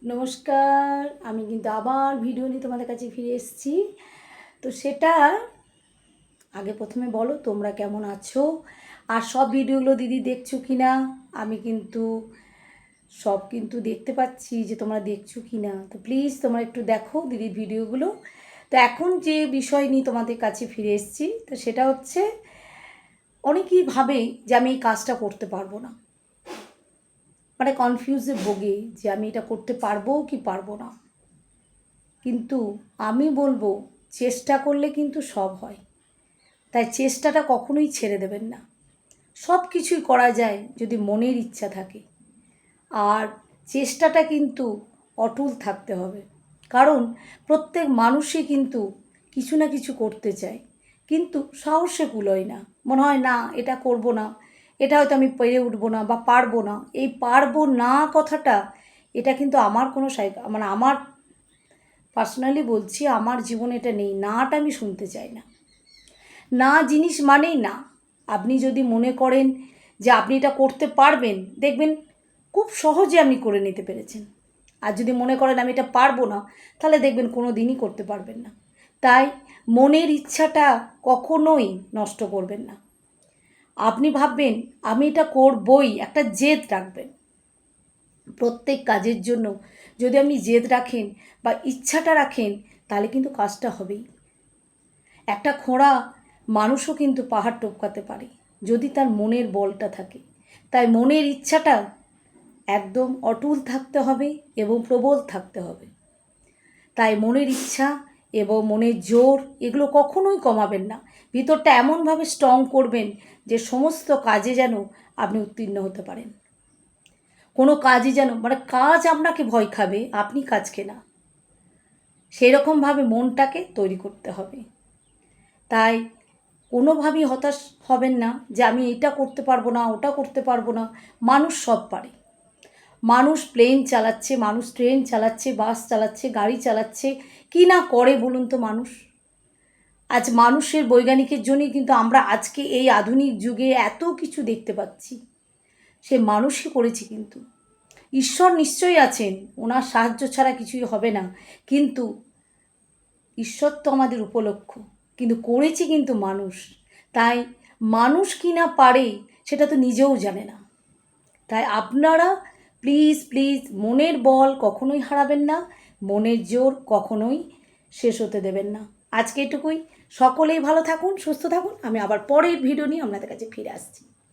নমস্কার, আমি কিন্তু আবার ভিডিও নিয়ে তোমাদের কাছে ফিরে এসেছি। তো সেটা আগে প্রথমে বলো তোমরা কেমন আছো, আর সব ভিডিওগুলো দিদি দেখছো কি না। আমি কিন্তু সব কিন্তু দেখতে পাচ্ছি যে তোমরা দেখছো কি না। তো প্লিজ তোমরা একটু দেখো দিদির ভিডিওগুলো। তো এখন যে বিষয় নিয়ে তোমাদের কাছে ফিরে এসেছি, তো সেটা হচ্ছে অনেকেই ভাবে যে আমি এই কাজটা করতে পারবো না, মানে কনফিউজে ভোগে যে আমি এটা করতে পারবো কি পারবো না। কিন্তু আমি বলবো চেষ্টা করলে কিন্তু সব হয়। তাই চেষ্টাটা কখনোই ছেড়ে দেবেন না। সব কিছুই করা যায় যদি মনের ইচ্ছা থাকে। আর চেষ্টাটা কিন্তু অটল থাকতে হবে। কারণ প্রত্যেক মানুষই কিন্তু কিছু না কিছু করতে চায়, কিন্তু সাহসে কুলোয় না। মনে হয় না এটা করব না, এটা হয়তো আমি পেরে উঠবো না বা পারবো না। এই পারবো না কথাটা, এটা কিন্তু আমার কোনো মানে আমার পার্সোনালি বলছি, আমার জীবনে এটা নেই। নাটা আমি শুনতে চাই না। না জিনিস মানেই না। আপনি যদি মনে করেন যে আপনি এটা করতে পারবেন, দেখবেন খুব সহজে আপনি করে নিতে পেরেছেন। আর যদি মনে করেন আমি এটা পারবো না, তাহলে দেখবেন কোনো দিনই করতে পারবেন না। তাই মনের ইচ্ছাটা কখনোই নষ্ট করবেন না। আপনি ভাববেন আমি এটা করবই, একটা জেদ রাখবেন। প্রত্যেক কাজের জন্য যদি আপনি জেদ রাখেন বা ইচ্ছাটা রাখেন, তাহলে কিন্তু কাজটা হবেই। একটা খোঁড়া মানুষও কিন্তু পাহাড় টপকাতে পারে যদি তার মনের বলটা থাকে। তাই মনের ইচ্ছাটা একদম অটুট থাকতে হবে এবং প্রবল থাকতে হবে। তাই মনের ইচ্ছা এবং মনের জোর এগুলো কখনোই কমাবেন না। ভিতরটা এমনভাবে স্ট্রং করবেন যে সমস্ত কাজে যেন আপনি উত্তীর্ণ হতে পারেন। কোনো কাজই যেন, মানে কাজ আপনাকে ভয় খাবে, আপনি কাজকে না। সেই রকমভাবে মনটাকে তৈরি করতে হবে। তাই কোনোভাবেই হতাশ হবেন না যে আমি এটা করতে পারবো না, ওটা করতে পারবো না। মানুষ সব পারে। মানুষ প্লেন চালাচ্ছে, মানুষ ট্রেন চালাচ্ছে, বাস চালাচ্ছে, গাড়ি চালাচ্ছে। কি না করে বলুন তো মানুষ। আজ মানুষের বৈজ্ঞানিকের জন্যই কিন্তু আমরা আজকে এই আধুনিক যুগে এত কিছু দেখতে পাচ্ছি। সে মানুষই করেছে কিন্তু। ঈশ্বর নিশ্চয়ই আছেন, ওনার সাহায্য ছাড়া কিছুই হবে না। কিন্তু ঈশ্বর তো আমাদের উপলক্ষ, কিন্তু করেছে কিন্তু মানুষ। তাই মানুষ কি না পারে সেটা তো নিজেও জানে না। তাই আপনারা প্লিজ প্লিজ মনের বল কখনোই হারাবেন না, মনের জোর কখনোই শেষ হতে দেবেন না। আজকে এটুকুই। সকলেই ভালো থাকুন, সুস্থ থাকুন। আমি আবার পরের ভিডিও নিয়ে আপনাদের কাছে ফিরে আসছি।